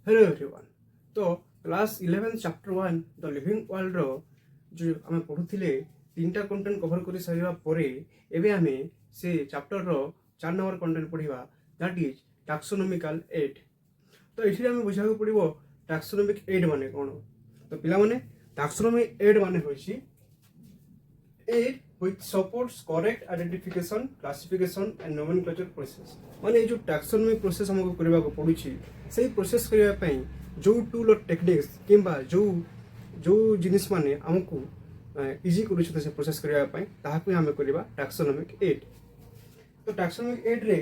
Hello everyone. तो class 11 chapter 1 the living world रो जो आम पढ़ुले 3टा कंटेंट कवर कर सारा पर एबे आमे से चैप्टर रो 4 नंबर कंटेंट पढ़िबा दैट इज टैक्सोनॉमिकल एड। तो ये आम बुझा पड़ो टैक्सोनॉमिक एड माने कौन। तो पिला माने टैक्सोनॉमिक एड माने होइछि add which supports correct identification, classification and nomenclature process। माने जो टैक्सोनॉमी प्रोसेस हमको करबा को पड़ुछि सेही प्रोसेस करबा पई जो टूल और टेक्निक्स किंबा जो जो जिनिस माने हमको इजी करूछ से प्रोसेस करबा पई ताहाकु हम करबा टैक्सोनॉमिक एड। तो टैक्सोनॉमिक एड रे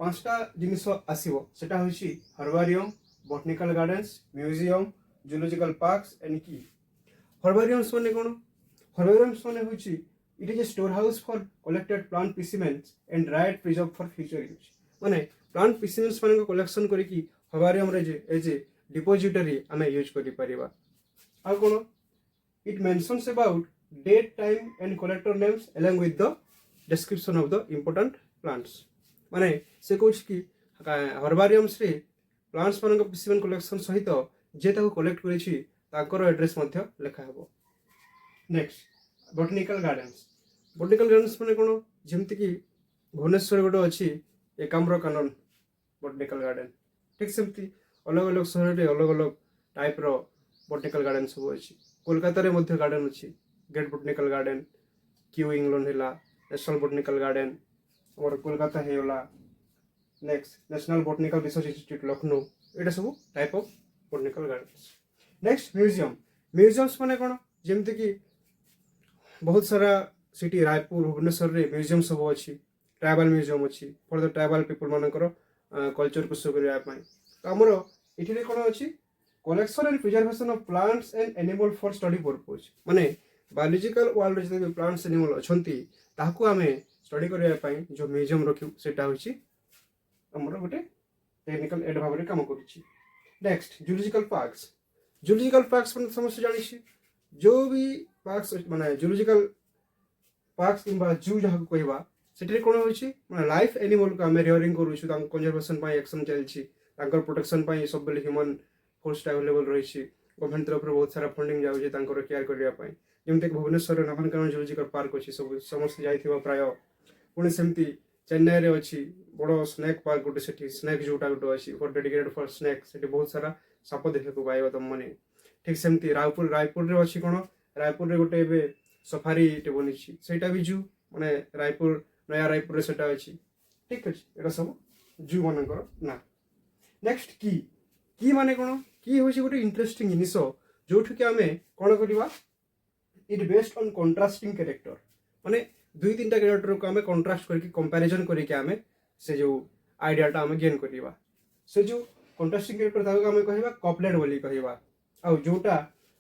पांचटा जिनिस आसीबो सेटा होछि herbarium, botanical gardens, museum, zoological parks and की। हर्बारियम्स माने कोन? हर्बारियम्स माने होछि it is a storehouse for collected plant specimens and dried preserved for future use। माने plant specimens मान को कलेक्शन करी कि हर्बारियम रे जे एज ए डिपोजिटरी हमें यूज करि परिबा। आ कोन it mentions about date, time and collector names along with the description of the important plants। माने से कुछ कि हर्बारियम्स रे प्लांट्स मान को स्पेसिमेन कलेक्शन सहित जे ताको कलेक्ट करि छि ताकर एड्रेस मध्य लिखा हेबो। Next botanical gardens. Botanical gardens माने कोन? जेमति कि भुवनेश्वर गोटे अछि एकाम्र कानन बॉटनिकल गार्डन। ठीक सेमति अलग अलग शहर रे अलग अलग टाइप रो बॉटनिकल गार्डन सब अछि। कोलकाता रे मध्य गार्डन अछि great botanical garden, Kew England हैला नेशनल बॉटनिकल गार्डन और कोलकाता हेला next national botanical research institute Lucknow. एटा सब type of botanical gardens. Next museum. Museums माने कोन? जेमति कि बहुत सारा सिटी रायपुर भुवनेश्वर रे म्यूजियम सब अच्छी। ट्राइबल म्यूजियम अच्छी फॉर द ट्राइबल पीपल मानकर कल्चर को शो करबा पई। तो हमर एठी कोन अच्छी collection and preservation of plants and animal for study purpose. माने बायोलॉजिकल वर्ल्ड जते भी प्लांट्स एनिमल अछंती ताकू हमें स्टडी करबा पई जो म्यूजियम रखियो सेटा होची हमर गोटे टेक्निकल एड भाबरे काम करूची। Next zoological parks. Zoological parks माने समस्त जानि छी जो भी पार्क्स माने जूलॉजिकल पार्क्स किंबा जू जहाँ कहवा से कौन होची माने लाइफ एनिमल को आम रियरिंग करूछु तांको कंजर्वेशन पाई एक्शन चलछि तांकर प्रोटेक्शन पाई सब बेले ह्यूमन फोर्स अवेलेबल रहिछि। गवर्नमेंट तरफ बहुत सारा फंडिंग जाउछि तांकर केयर करबा पाई। जेमते भुवनेश्वर नंदनकानन जूलॉजिकल पार्क अछि सब समस्त जाइथिबा प्राय। पुणी सेमती चेन्नई रे अछि बड़ स्नेक पार्क गोटे सेठी स्नेक जूटा गोटे अछि फॉर डेडिकेटेड फॉर स्नेक सेठी बहुत सारा साप देखा को पाइबा तुम माने। ठीक सेमती रायपुर रे अछि कोन रायपुर रे गोटे एबे सफारी टे बनिछि सेटा भी जू माने रायपुर नया रायपुर रे सेटा अछि। ठीक अछि एटा सब जू मानकर ना। नेक्स्ट की माने कोन? की होछि गोटे इंटरेस्टिंग जिनिस जोठु के हमें कोन करबा it based on contrasting character. माने दुई तीनटा कैरेक्टर को हमें कंट्रास्ट करके कंपैरिजन करके हमें से जो आइडियाटा हमें गेन करबा। से जो कंट्रास्टिंग कैरेक्टर ताको हमें कहबा कपलेट बोली कहबा। आ जोटा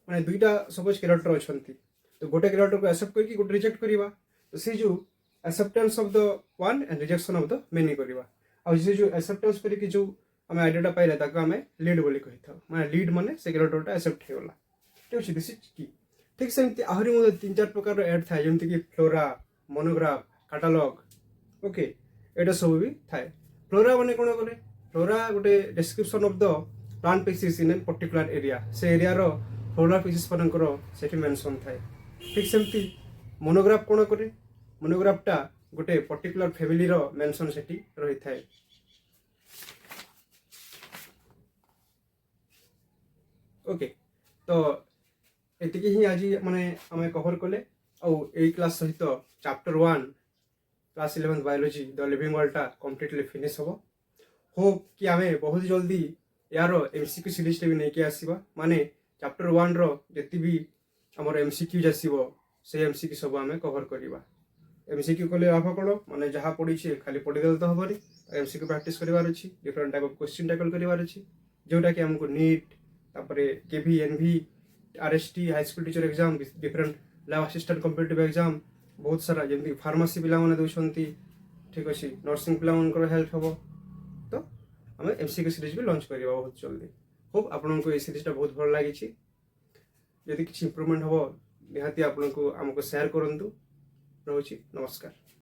माने दुईटा सपोज कैरेक्टर अछंती तो गोटे कैरेक्टर को एक्सेप्ट करके गोटे रिजेक्ट करबा। तो से जो acceptance of the one and rejection of the many करबा। आ से जो एक्सेप्टेंस करके जो हमें आइडियाटा पाइला ताको हमें लीड बोली कहिथा। माने लीड माने से कैरेक्टरटा एक्सेप्ट हेगला। ठीक अछि दिस इज की। ठीक सेमती आहुरी मो तीन चार प्रकार ऐड थाए जेमति कि फ्लोरा, मोनोग्राफ, कैटलॉग। ओके एटा सब भी थाए। फ्लोरा माने कोन करे? फ्लोरा गोटे description of the plant species in a particular area. से एरिया रो फ्लोरा स्पीसीज पनकर सेठी मेंशन थाए। ठीक सेमती मोनोग्राफ कोन करे? मोनोग्राफटा गोटे पर्टिकुलर फैमिली रो मेंशन सेठी रही थाए। ओके तो एतिकी ही आज माने हमें कवर कले आ एई क्लास सहित chapter 1 class 11 biology the living world completely finish हो। होप कि हमें बहुत जल्दी यार एमसीक्यू सीरीज भी नहीं आसीबा। माने चैप्टर 1 रो जति भी हमर एमसीक्यू आसीबो से एमसीक्यू सब हमें कवर करबा। एमसीक्यू कले लाभ कोन? माने जहाँ पड़ी छे खाली पढ़ी देल तो हबनी। एमसीक्यू प्रैक्टिस करबार अछि different type of question tackle करबार अछि जोटा कि हमको नीट तापरे KV NV RST high school teacher exam different lab assistant competitive exam बहुत सारा जेमति फार्मेसी पिला माने दोछंती। ठीक अछि नर्सिंग पिला मानकर हेल्प हबो। तो हमें एमसीक्यू सीरीज भी लॉन्च करबा बहुत जल्दी। होप आपन को ए सीरीजटा बहुत भल लागि छी। यदि किसी इंप्रूवमेंट हो निहाती आपन को हमको शेयर करंतु। रहूची नमस्कार।